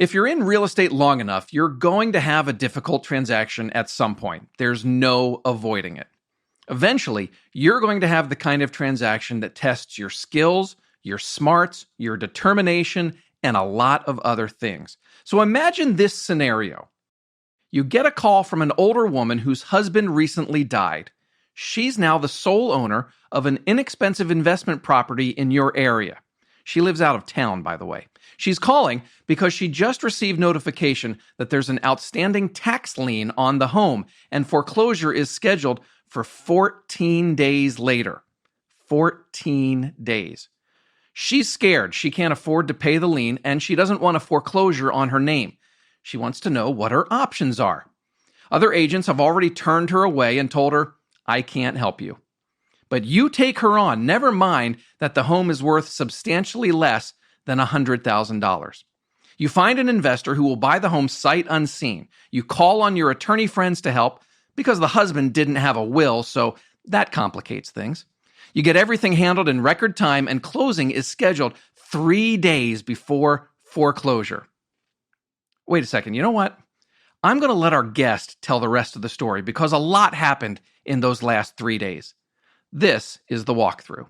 If you're in real estate long enough, you're going to have a difficult transaction at some point. There's no avoiding it. Eventually, you're going to have the kind of transaction that tests your skills, your smarts, your determination, and a lot of other things. So imagine this scenario. You get a call from an older woman whose husband recently died. She's now the sole owner of an inexpensive investment property in your area. She lives out of town, by the way. She's calling because she just received notification that there's an outstanding tax lien on the home, and foreclosure is scheduled for 14 days later. 14 days. She's scared she can't afford to pay the lien, and she doesn't want a foreclosure on her name. She wants to know what her options are. Other agents have already turned her away and told her, I can't help you. But you take her on, never mind that the home is worth substantially less than $100,000. You find an investor who will buy the home sight unseen. You call on your attorney friends to help because the husband didn't have a will, so that complicates things. You get everything handled in record time, and closing is scheduled 3 days before foreclosure. Wait a second, you know what? I'm going to let our guest tell the rest of the story because a lot happened in those last 3 days. This is The Walkthrough.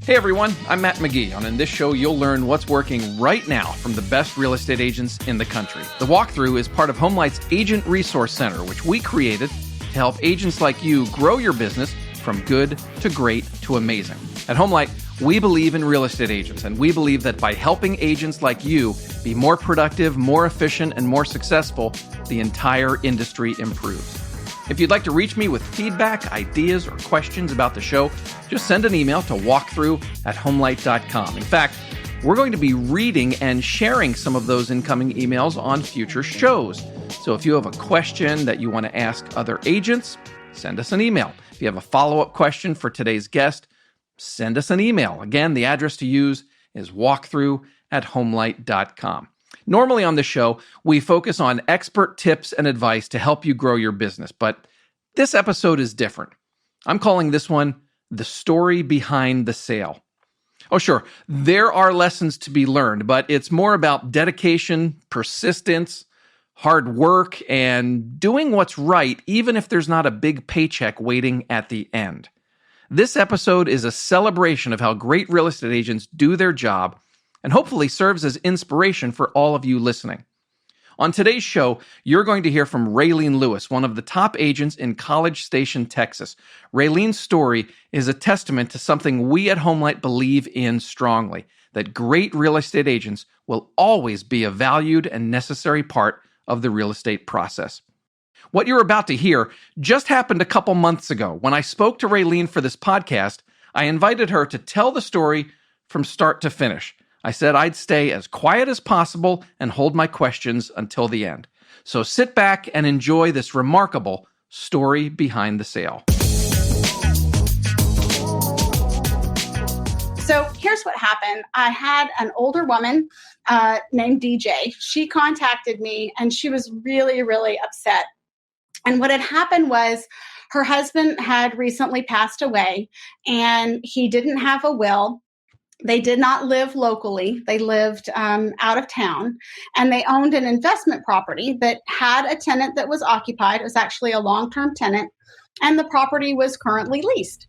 Hey everyone, I'm Matt McGee, and in this show you'll learn what's working right now from the best real estate agents in the country. The Walkthrough is part of HomeLight's Agent Resource Center, which we created to help agents like you grow your business from good to great to amazing. At HomeLight, we believe in real estate agents, and we believe that by helping agents like you be more productive, more efficient, and more successful, the entire industry improves. If you'd like to reach me with feedback, ideas, or questions about the show, just send an email to walkthrough@homelight.com. In fact, we're going to be reading and sharing some of those incoming emails on future shows. So if you have a question that you want to ask other agents, send us an email. If you have a follow-up question for today's guest, send us an email. Again, the address to use is walkthrough@homelight.com. Normally on the show, we focus on expert tips and advice to help you grow your business, but this episode is different. I'm calling this one The Story Behind the Sale. Oh, sure, there are lessons to be learned, but it's more about dedication, persistence, hard work, and doing what's right, even if there's not a big paycheck waiting at the end. This episode is a celebration of how great real estate agents do their job and hopefully serves as inspiration for all of you listening. On today's show, you're going to hear from Raylene Lewis, one of the top agents in College Station, Texas. Raylene's story is a testament to something we at HomeLight believe in strongly, that great real estate agents will always be a valued and necessary part of the real estate process. What you're about to hear just happened a couple months ago. When I spoke to Raylene for this podcast, I invited her to tell the story from start to finish. I said I'd stay as quiet as possible and hold my questions until the end. So sit back and enjoy this remarkable story behind the sale. So here's what happened. I had an older woman named DJ. She contacted me and she was really, really upset. And what had happened was her husband had recently passed away and he didn't have a will. They did not live locally. They lived out of town, and they owned an investment property that had a tenant that was occupied. It was actually a long-term tenant, and the property was currently leased.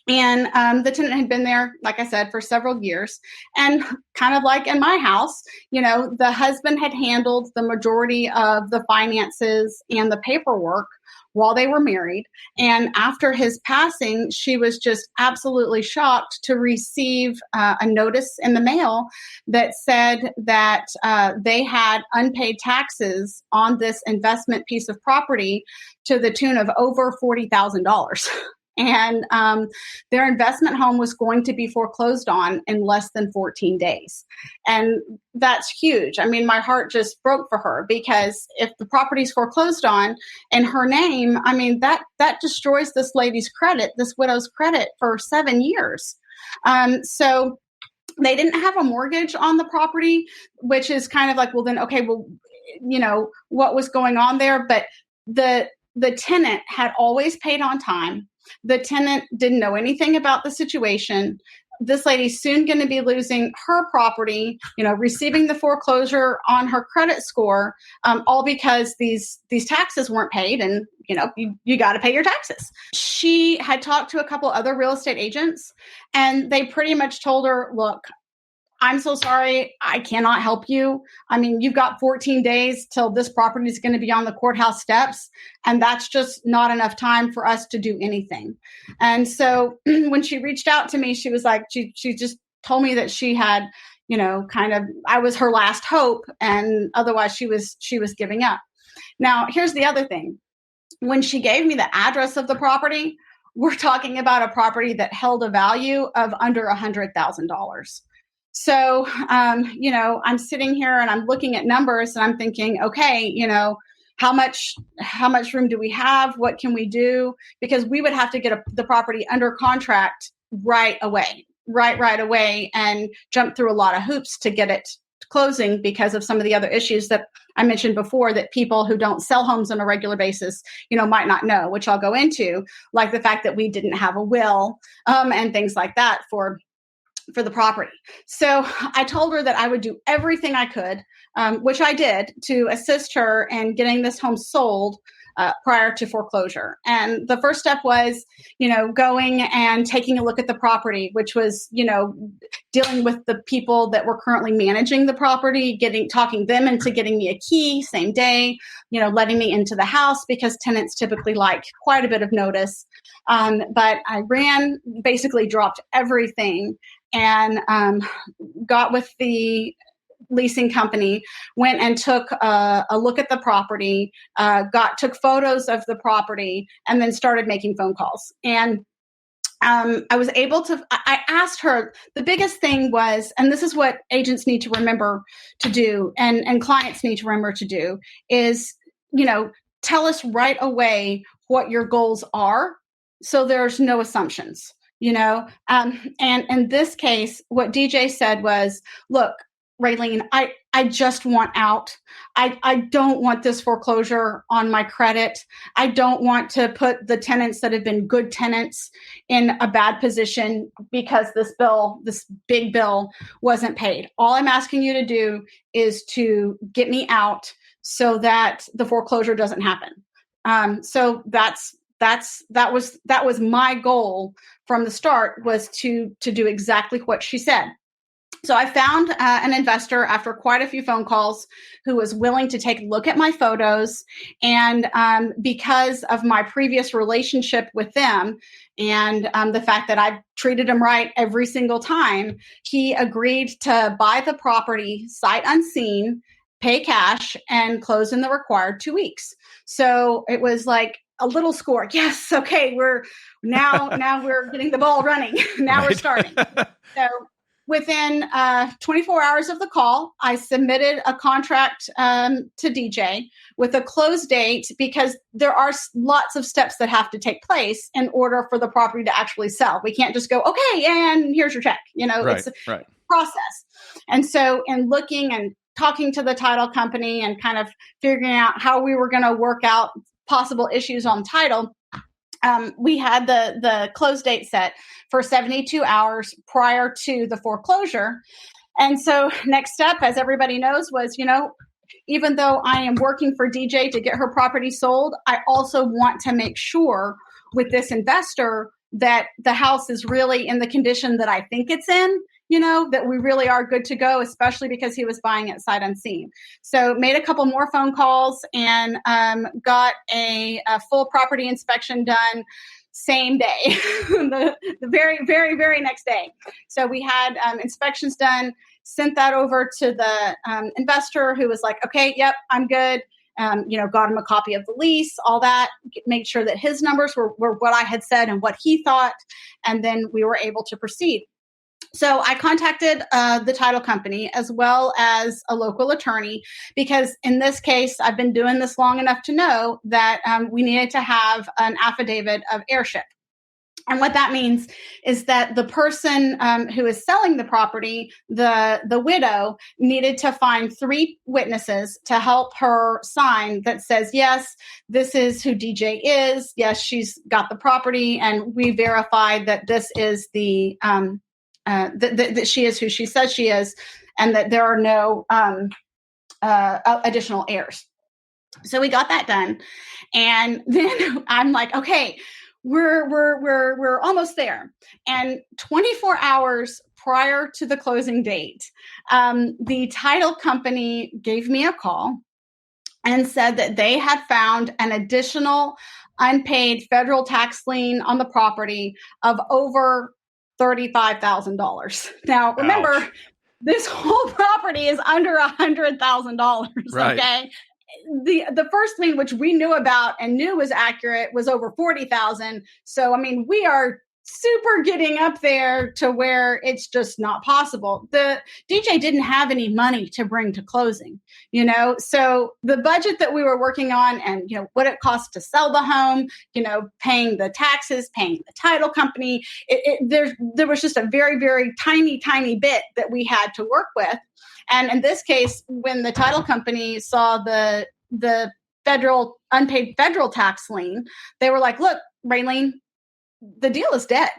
And the tenant had been there, like I said, for several years. And kind of like in my house, the husband had handled the majority of the finances and the paperwork while they were married. And after his passing, she was just absolutely shocked to receive a notice in the mail that said that they had unpaid taxes on this investment piece of property to the tune of over $40,000. And their investment home was going to be foreclosed on in less than 14 days. And that's huge. I mean, my heart just broke for her because if the property's foreclosed on in her name, I mean, that destroys this lady's credit, this widow's credit for 7 years. So they didn't have a mortgage on the property, which is kind of like, well, then, okay, well, what was going on there? But the tenant had always paid on time. The tenant didn't know anything about the situation. This lady's soon going to be losing her property, receiving the foreclosure on her credit score, all because these taxes weren't paid, and you got to pay your taxes. She had talked to a couple other real estate agents, and they pretty much told her, look, I'm so sorry, I cannot help you. I mean, you've got 14 days till this property is going to be on the courthouse steps, and that's just not enough time for us to do anything. And so when she reached out to me, she was like, she just told me that she had, I was her last hope, and otherwise she was giving up. Now, here's the other thing. When she gave me the address of the property, we're talking about a property that held a value of under $100,000. So, I'm sitting here and I'm looking at numbers and I'm thinking, okay, how much room do we have? What can we do? Because we would have to get the property under contract right away, and jump through a lot of hoops to get it closing because of some of the other issues that I mentioned before that people who don't sell homes on a regular basis, might not know, which I'll go into, like the fact that we didn't have a will, and things like that for the property. So I told her that I would do everything I could, which I did, to assist her in getting this home sold prior to foreclosure. And the first step was, going and taking a look at the property, which was, dealing with the people that were currently managing the property, talking them into getting me a key same day, letting me into the house because tenants typically like quite a bit of notice. But I basically dropped everything and got with the leasing company, went and took a look at the property, took photos of the property, and then started making phone calls. And I was able to, I asked her, the biggest thing was, and this is what agents need to remember to do, and clients need to remember to do, is, tell us right away what your goals are, so there's no assumptions. And in this case, what DJ said was, look, Raylene, I just want out. I don't want this foreclosure on my credit. I don't want to put the tenants that have been good tenants in a bad position because this big bill wasn't paid. All I'm asking you to do is to get me out so that the foreclosure doesn't happen. So that was my goal from the start, was to do exactly what she said. So I found an investor after quite a few phone calls who was willing to take a look at my photos. And because of my previous relationship with them and the fact that I treated him right every single time, he agreed to buy the property sight unseen, pay cash, and close in the required 2 weeks. So it was like a little score. Yes. Okay. We're getting the ball running. Now we're starting. So within 24 hours of the call, I submitted a contract to DJ with a close date, because there are lots of steps that have to take place in order for the property to actually sell. We can't just go, okay, and here's your check. It's a process. And so in looking and talking to the title company and kind of figuring out how we were going to work out possible issues on title, we had the close date set for 72 hours prior to the foreclosure. And so next step, as everybody knows, was, even though I am working for DJ to get her property sold, I also want to make sure with this investor that the house is really in the condition that I think it's in, that we really are good to go, especially because he was buying it sight unseen. So made a couple more phone calls and got a full property inspection done same day, the very, very, very next day. So we had inspections done, sent that over to the investor, who was like, okay, yep, I'm good. Got him a copy of the lease, all that, made sure that his numbers were what I had said and what he thought. And then we were able to proceed. So I contacted the title company as well as a local attorney, because in this case, I've been doing this long enough to know that we needed to have an affidavit of heirship. And what that means is that the person who is selling the property, the widow, needed to find 3 witnesses to help her sign that says, yes, this is who DJ is. Yes, she's got the property, and we verified that this is that she is who she says she is, and that there are no additional heirs. So we got that done, and then I'm like, okay, we're almost there. And 24 hours prior to the closing date, the title company gave me a call and said that they had found an additional unpaid federal tax lien on the property of over $35,000. Now, remember, Ouch. this whole property is under $100,000. Right. Okay. The first lien, which we knew about and knew was accurate, was over 40,000. So, I mean, we are super getting up there to where it's just not possible. The DJ didn't have any money to bring to closing, so the budget that we were working on, and what it cost to sell the home, paying the taxes, paying the title company, there was just a very, very tiny bit that we had to work with. And in this case, when the title company saw the unpaid federal tax lien, they were like, look, Raylene, the deal is dead.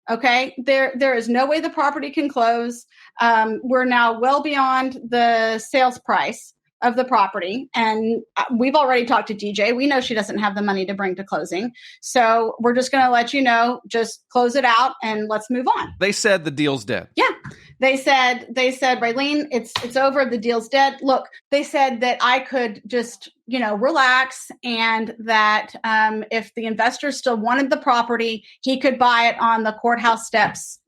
Okay. There is no way the property can close. We're now well beyond the sales price of the property. And we've already talked to DJ. We know she doesn't have the money to bring to closing. So we're just going to let you know, just close it out and let's move on. They said the deal's dead. Yeah. They said, Raylene, it's over. The deal's dead. Look, they said that I could just, relax, and that if the investor still wanted the property, he could buy it on the courthouse steps,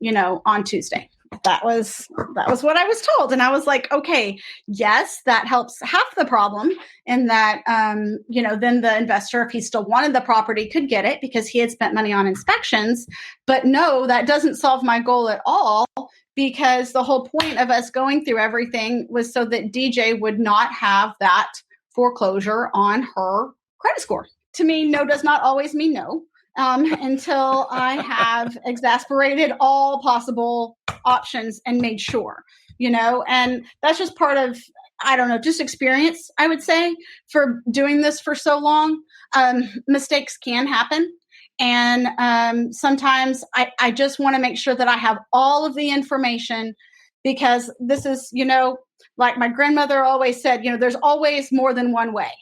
on Tuesday. That was what I was told. And I was like, okay, yes, that helps half the problem in that, then the investor, if he still wanted the property, could get it because he had spent money on inspections. But no, that doesn't solve my goal at all, because the whole point of us going through everything was so that DJ would not have that foreclosure on her credit score. To me, no does not always mean no. Until I have exasperated all possible options and made sure, and that's just part of, I don't know, just experience, I would say, for doing this for so long. Mistakes can happen. And sometimes I just want to make sure that I have all of the information, because this is, like my grandmother always said, there's always more than one way.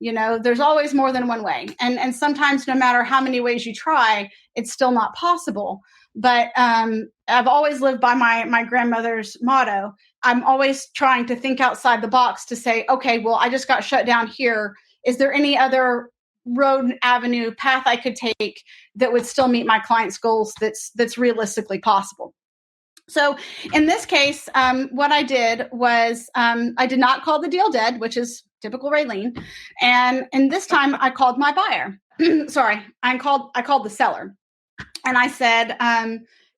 There's always more than one way. And sometimes no matter how many ways you try, it's still not possible. But I've always lived by my grandmother's motto. I'm always trying to think outside the box to say, okay, well, I just got shut down here. Is there any other road, avenue, path I could take that would still meet my client's goals that's realistically possible? So in this case, what I did was I did not call the deal dead, which is typical Raylene. And this time I called my buyer. Sorry, I called the seller. And I said,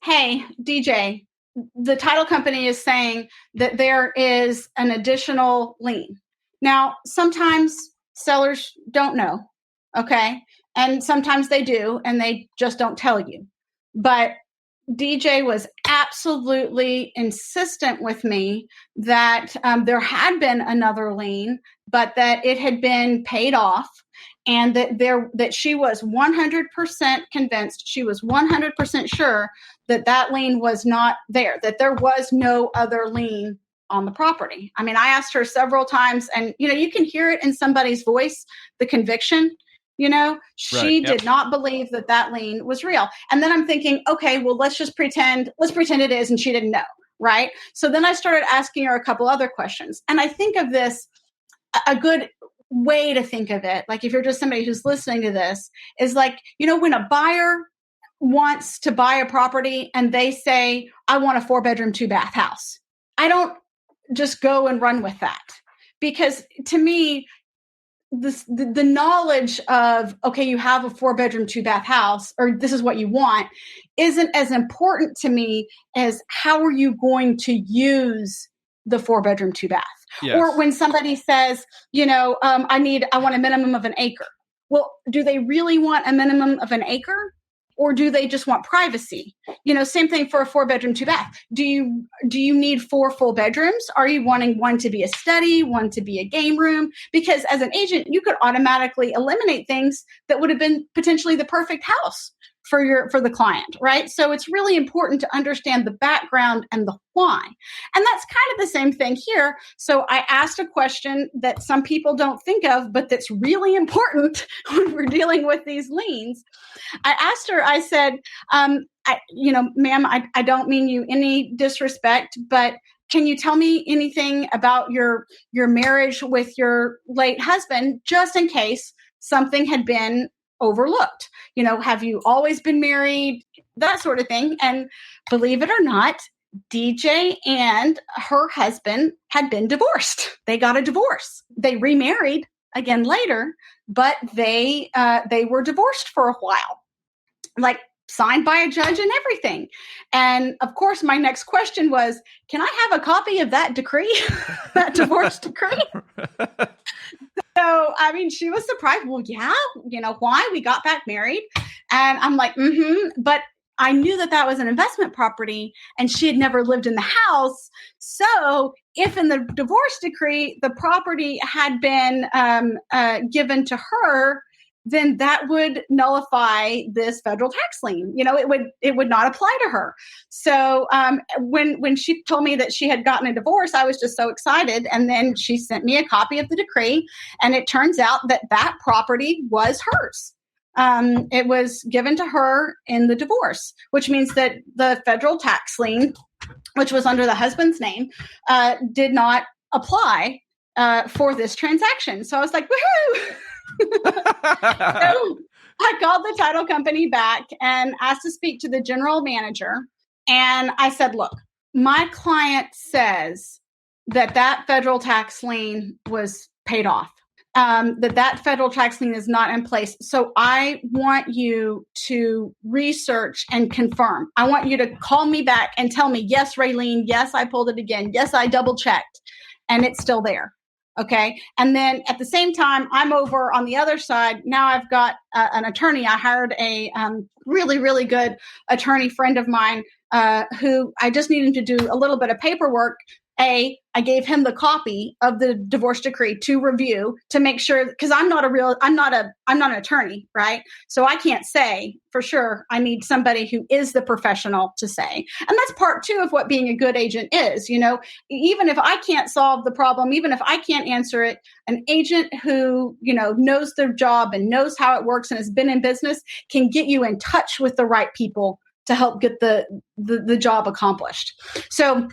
hey, DJ, the title company is saying that there is an additional lien. Now, sometimes sellers don't know, okay? And sometimes they do, and they just don't tell you. But DJ was absolutely insistent with me that there had been another lien, but that it had been paid off, and that she was 100% convinced, she was 100% sure that lien was not there, that there was no other lien on the property. I mean, I asked her several times, and you can hear it in somebody's voice, the conviction. She did not believe that lien was real. And then I'm thinking, okay, well, let's pretend it is. And she didn't know. Right. So then I started asking her a couple other questions. And I think of this, a good way to think of it, like if you're just somebody who's listening to this, is like, when a buyer wants to buy a property and they say, I want a 4-bedroom, 2-bath house, I don't just go and run with that, because to me, the knowledge of, okay, you have a 4-bedroom, 2-bath house, or this is what you want, isn't as important to me as how are you going to use the 4-bedroom, 2-bath. Yes. Or when somebody says, I want a minimum of an acre. Well, do they really want a minimum of an acre? or do they just want privacy? Same thing for a 4-bedroom, 2-bath. Do you need 4 full bedrooms? Are you wanting one to be a study, one to be a game room? Because as an agent, you could automatically eliminate things that would have been potentially the perfect house for the client, right? So it's really important to understand the background and the why. And that's kind of the same thing here. So I asked a question that some people don't think of, but that's really important when we're dealing with these liens. I asked her, I said, ma'am, I don't mean you any disrespect, but can you tell me anything about your marriage with your late husband, just in case something had been overlooked? Have you always been married? That sort of thing. And believe it or not, DJ and her husband had been divorced. They got a divorce. They remarried again later, but they were divorced for a while, like signed by a judge and everything. And of course, my next question was, can I have a copy of that decree, that divorce decree? So, she was surprised. Well, yeah, why? We got back married. And I'm like, but I knew that was an investment property and she had never lived in the house. So if in the divorce decree, the property had been given to her, then that would nullify this federal tax lien. It would not apply to her. So when she told me that she had gotten a divorce, I was just so excited. And then she sent me a copy of the decree, and it turns out that property was hers. It was given to her in the divorce, which means that the federal tax lien, which was under the husband's name, did not apply for this transaction. So I was like, woohoo! So I called the title company back and asked to speak to the general manager. And I said, look, my client says that federal tax lien was paid off, that federal tax lien is not in place. So I want you to research and confirm. I want you to call me back and tell me, yes, Raylene, yes, I pulled it again. Yes, I double checked and it's still there. Okay. And then at the same time, I'm over on the other side. Now I've got an attorney. I hired a really, really good attorney friend of mine who I just needed to do a little bit of paperwork. I gave him the copy of the divorce decree to review to make sure, because I'm not an attorney, right? So I can't say for sure. I need somebody who is the professional to say. And that's part 2 of what being a good agent is. Even if I can't solve the problem, even if I can't answer it, an agent who, knows their job and knows how it works and has been in business can get you in touch with the right people to help get the job accomplished. So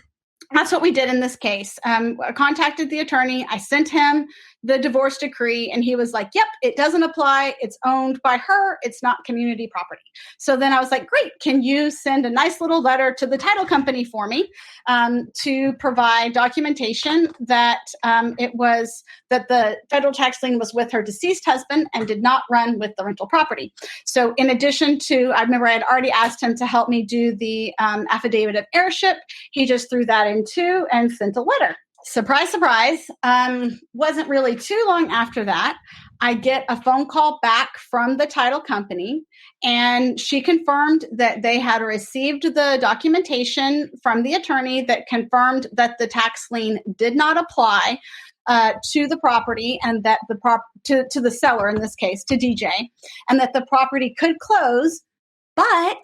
that's what we did in this case. I contacted the attorney. I sent him the divorce decree, and he was like, yep, it doesn't apply. It's owned by her. It's not community property. So then I was like, great. Can you send a nice little letter to the title company for me to provide documentation that that the federal tax lien was with her deceased husband and did not run with the rental property. So in addition to, I remember I had already asked him to help me do the affidavit of heirship. He just threw that in too and sent a letter. Surprise, surprise. Wasn't really too long after that, I get a phone call back from the title company, and she confirmed that they had received the documentation from the attorney that confirmed that the tax lien did not apply to the property, and that to the seller, in this case, to DJ, and that the property could close, but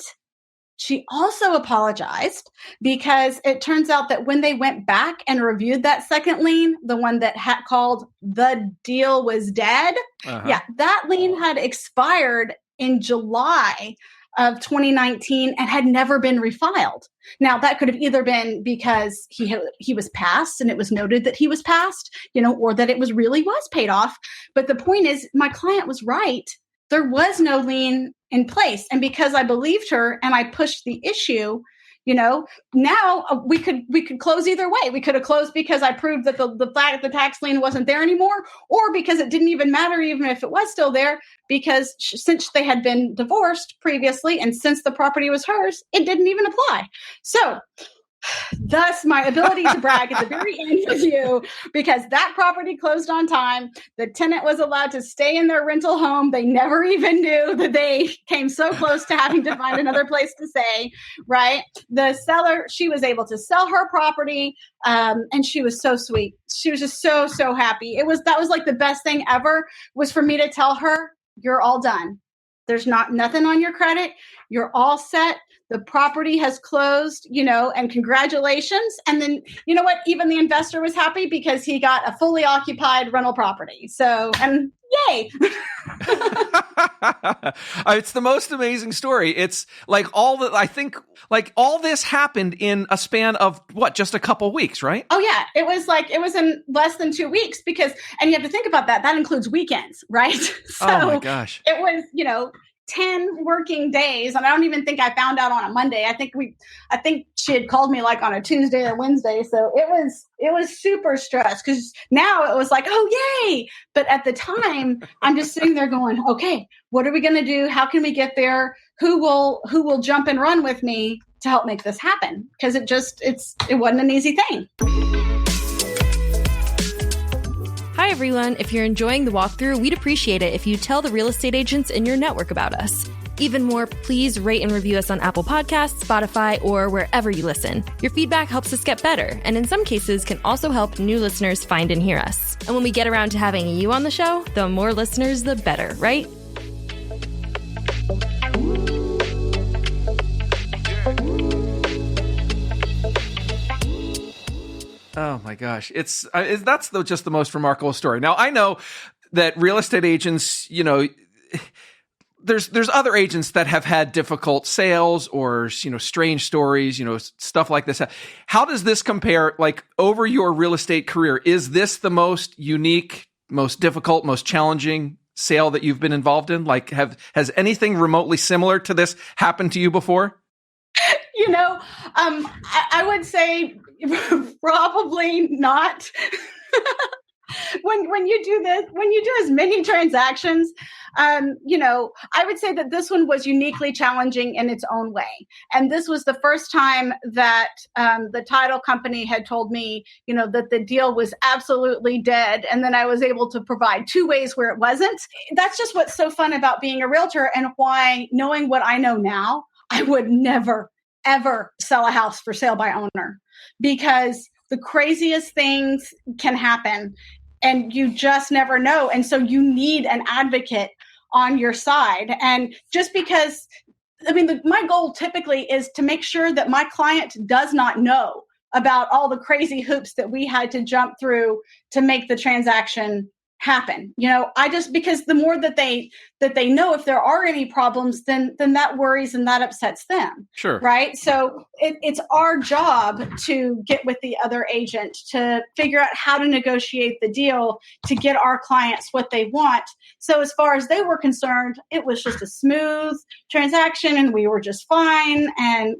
she also apologized because it turns out that when they went back and reviewed that second lien, the one that had called the deal was dead. Yeah, that lien had expired in July of 2019 and had never been refiled. Now, that could have either been because he was passed and it was noted that he was passed, or that it was paid off. But the point is, my client was right. There was no lien in place. And because I believed her and I pushed the issue, now we could close either way. We could have closed because I proved that the tax lien wasn't there anymore, or because it didn't even matter, even if it was still there, because since they had been divorced previously and since the property was hers, it didn't even apply. So Thus, my ability to brag at the very end with you, because that property closed on time. The tenant was allowed to stay in their rental home. They never even knew that they came so close to having to find another place to stay, right? The seller, she was able to sell her property, and she was so sweet. She was just so, so happy. That was like the best thing ever, was for me to tell her, you're all done. There's nothing on your credit. You're all set. The property has closed, and congratulations. And then, you know what? Even the investor was happy because he got a fully occupied rental property. So, and yay. It's the most amazing story. It's like all this happened in a span of just a couple weeks, right? Oh yeah. It was in less than 2 weeks and you have to think about that. That includes weekends, right? So oh my gosh. It was, 10 working days. And I don't even think I found out on a Monday. I think she had called me like on a Tuesday or Wednesday. So it was super stressed, because now it was like, oh, yay. But at the time, I'm just sitting there going, okay, what are we going to do? How can we get there? Who will jump and run with me to help make this happen? Because it wasn't an easy thing. Hi, everyone. If you're enjoying the walkthrough, we'd appreciate it if you tell the real estate agents in your network about us. Even more, please rate and review us on Apple Podcasts, Spotify, or wherever you listen. Your feedback helps us get better, and in some cases can also help new listeners find and hear us. And when we get around to having you on the show, the more listeners, the better, right? Oh my gosh. That's just the most remarkable story. Now, I know that real estate agents, there's other agents that have had difficult sales or, strange stories, stuff like this. How does this compare, like, over your real estate career? Is this the most unique, most difficult, most challenging sale that you've been involved in? Like, has anything remotely similar to this happened to you before? I would say probably not. when you do as many transactions, I would say that this one was uniquely challenging in its own way. And this was the first time that the title company had told me, that the deal was absolutely dead. And then I was able to provide 2 ways where it wasn't. That's just what's so fun about being a realtor, and why, knowing what I know now, I would never, ever sell a house for sale by owner, because the craziest things can happen and you just never know. And so you need an advocate on your side. And just because, my goal typically is to make sure that my client does not know about all the crazy hoops that we had to jump through to make the transaction happen. Because the more that they know, if there are any problems, then that worries and that upsets them. Sure. Right. So it's our job to get with the other agent to figure out how to negotiate the deal to get our clients what they want. So as far as they were concerned, it was just a smooth transaction and we were just fine. And,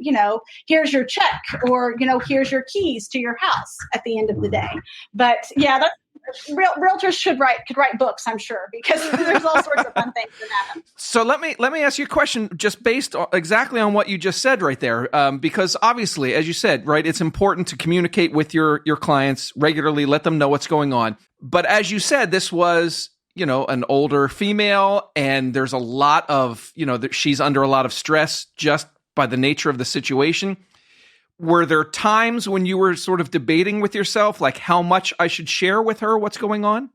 here's your check, or, here's your keys to your house at the end of the day. But yeah, realtors could write books, I'm sure, because there's all sorts of fun things that happen. So let me ask you a question, just based exactly on what you just said right there, because obviously, as you said, right, it's important to communicate with your clients regularly, let them know what's going on. But as you said, this was, an older female, and there's a lot of, that she's under a lot of stress just by the nature of the situation. Were there times when you were sort of debating with yourself, like how much I should share with her what's going on?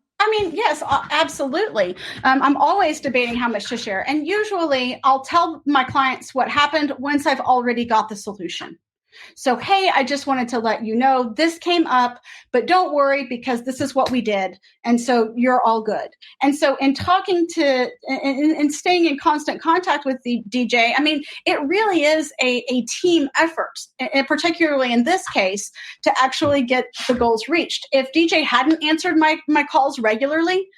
Yes, absolutely. I'm always debating how much to share. And usually I'll tell my clients what happened once I've already got the solution. So, hey, I just wanted to let you know this came up, but don't worry, because this is what we did. And so you're all good. And so in talking to and staying in constant contact with the DJ, it really is a team effort, and particularly in this case, to actually get the goals reached. If DJ hadn't answered my calls regularly,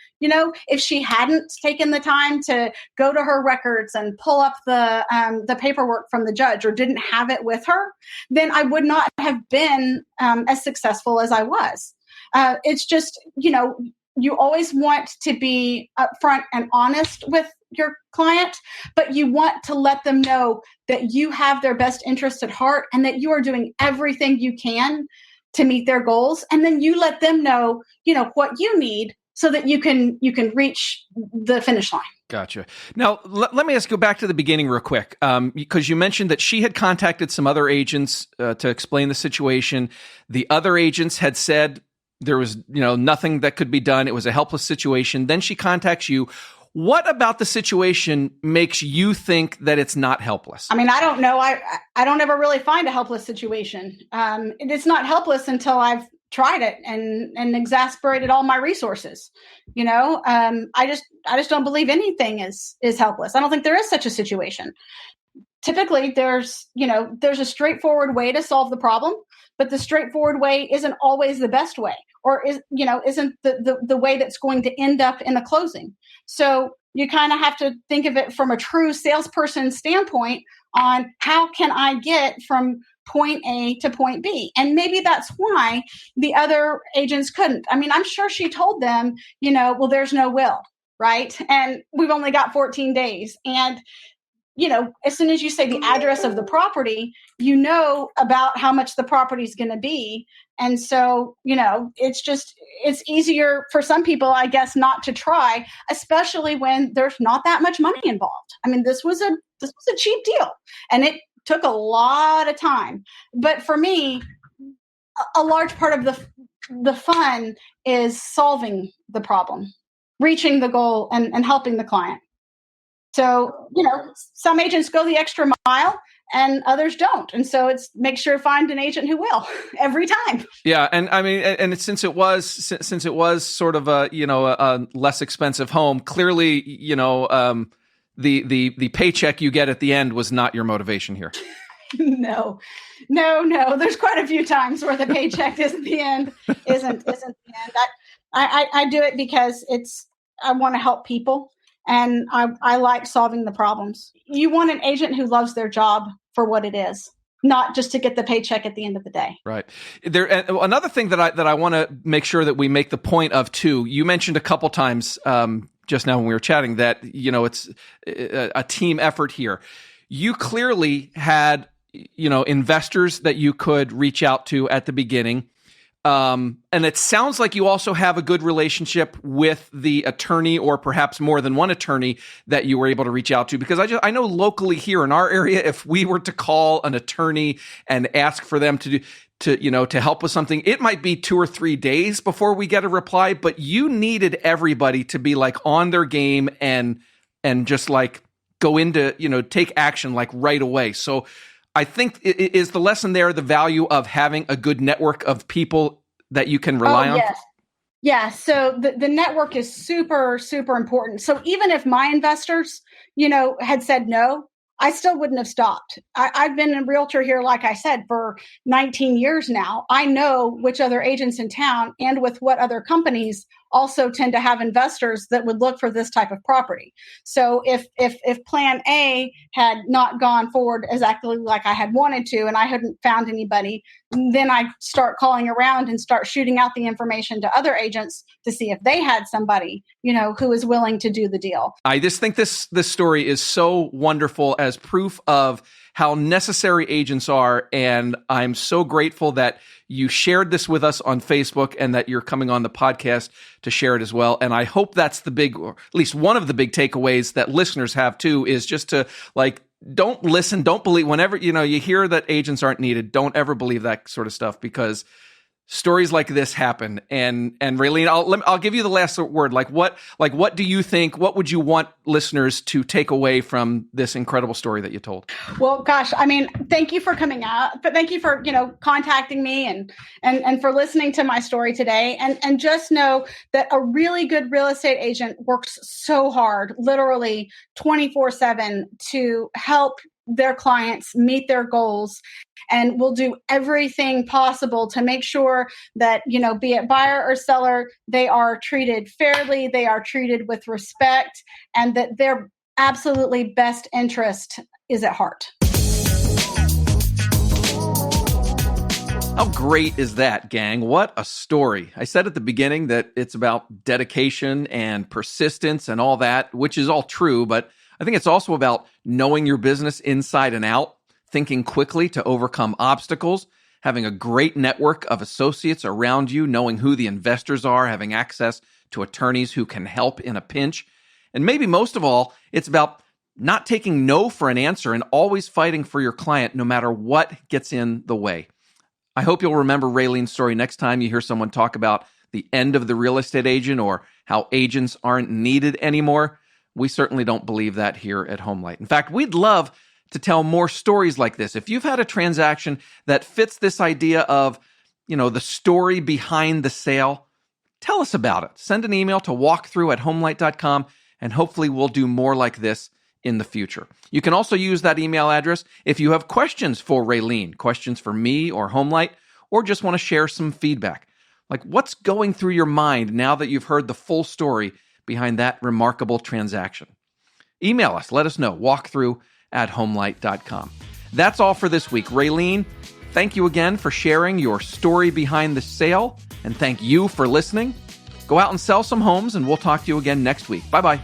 if she hadn't taken the time to go to her records and pull up the paperwork from the judge, or didn't have it with her, then I would not have been as successful as I was. It's just, you always want to be upfront and honest with your client, but you want to let them know that you have their best interest at heart and that you are doing everything you can to meet their goals. And then you let them know, what you need so that you can reach the finish line. Gotcha. Now, let me go back to the beginning real quick, because you mentioned that she had contacted some other agents to explain the situation. The other agents had said there was, nothing that could be done. It was a helpless situation. Then she contacts you. What about the situation makes you think that it's not helpless? I mean, I don't know. I don't ever really find a helpless situation. It's not helpless until I've tried it and exasperated all my resources. I just don't believe anything is helpless. I don't think there is such a situation. Typically, there's a straightforward way to solve the problem, but the straightforward way isn't always the best way, or isn't the way that's going to end up in the closing. So you kind of have to think of it from a true salesperson standpoint on how can I get from point A to point B. And maybe that's why the other agents couldn't. I mean, I'm sure she told them, well, there's no will, right? And we've only got 14 days. And as soon as you say the address of the property, about how much the property is going to be. And so, it's easier for some people, I guess, not to try, especially when there's not that much money involved. I mean, this was a cheap deal, and it took a lot of time. But for me, a large part of the fun is solving the problem, reaching the goal, and helping the client. So, some agents go the extra mile and others don't. And so make sure to find an agent who will every time. Yeah. And I mean, and since it was sort of a less expensive home, clearly, the paycheck you get at the end was not your motivation here. No. There's quite a few times where the paycheck isn't the end. I do it because I want to help people. And I like solving the problems. You want an agent who loves their job for what it is, not just to get the paycheck at the end of the day. Right. Another thing that I want to make sure that we make the point of too. You mentioned a couple times just now when we were chatting that it's a team effort here. You clearly had investors that you could reach out to at the beginning. And it sounds like you also have a good relationship with the attorney, or perhaps more than one attorney that you were able to reach out to. Because I know locally here in our area, if we were to call an attorney and ask for them to help with something, it might be 2 or 3 days before we get a reply. But you needed everybody to be like on their game and just like go into take action like right away. So I think is the lesson there, the value of having a good network of people that you can rely on? Yes. Yeah. So the network is super, super important. So even if my investors, had said no, I still wouldn't have stopped. I've been a realtor here, like I said, for 19 years now. I know which other agents in town and with what other companies also tend to have investors that would look for this type of property. So if plan A had not gone forward exactly like I had wanted to, and I hadn't found anybody, then I start calling around and start shooting out the information to other agents to see if they had somebody, who is willing to do the deal. I just think this story is so wonderful as proof of how necessary agents are. And I'm so grateful that you shared this with us on Facebook and that you're coming on the podcast to share it as well. And I hope that's the big, or at least one of the big takeaways that listeners have too, is just to don't listen, don't believe whenever, you hear that agents aren't needed. Don't ever believe that sort of stuff, because stories like this happen. And Raylene, I'll give you the last word. What do you think? What would you want listeners to take away from this incredible story that you told? Well, gosh, I mean, thank you for coming out, but thank you for, contacting me and for listening to my story today. And just know that a really good real estate agent works so hard, literally 24/7, to help their clients meet their goals, and will do everything possible to make sure that, be it buyer or seller, they are treated fairly, they are treated with respect, and that their absolutely best interest is at heart. How great is that, gang? What a story. I said at the beginning that it's about dedication and persistence and all that, which is all true, but I think it's also about knowing your business inside and out, thinking quickly to overcome obstacles, having a great network of associates around you, knowing who the investors are, having access to attorneys who can help in a pinch. And maybe most of all, it's about not taking no for an answer and always fighting for your client no matter what gets in the way. I hope you'll remember Raylene's story next time you hear someone talk about the end of the real estate agent or how agents aren't needed anymore. We certainly don't believe that here at HomeLight. In fact, we'd love to tell more stories like this. If you've had a transaction that fits this idea of, the story behind the sale, tell us about it. Send an email to walkthrough@homelight.com, and hopefully we'll do more like this in the future. You can also use that email address if you have questions for Raylene, questions for me or HomeLight, or just want to share some feedback. Like, what's going through your mind now that you've heard the full story behind that remarkable transaction? Email us. Let us know. walkthrough@homelight.com. That's all for this week. Raylene, thank you again for sharing your story behind the sale, and thank you for listening. Go out and sell some homes, and we'll talk to you again next week. Bye-bye.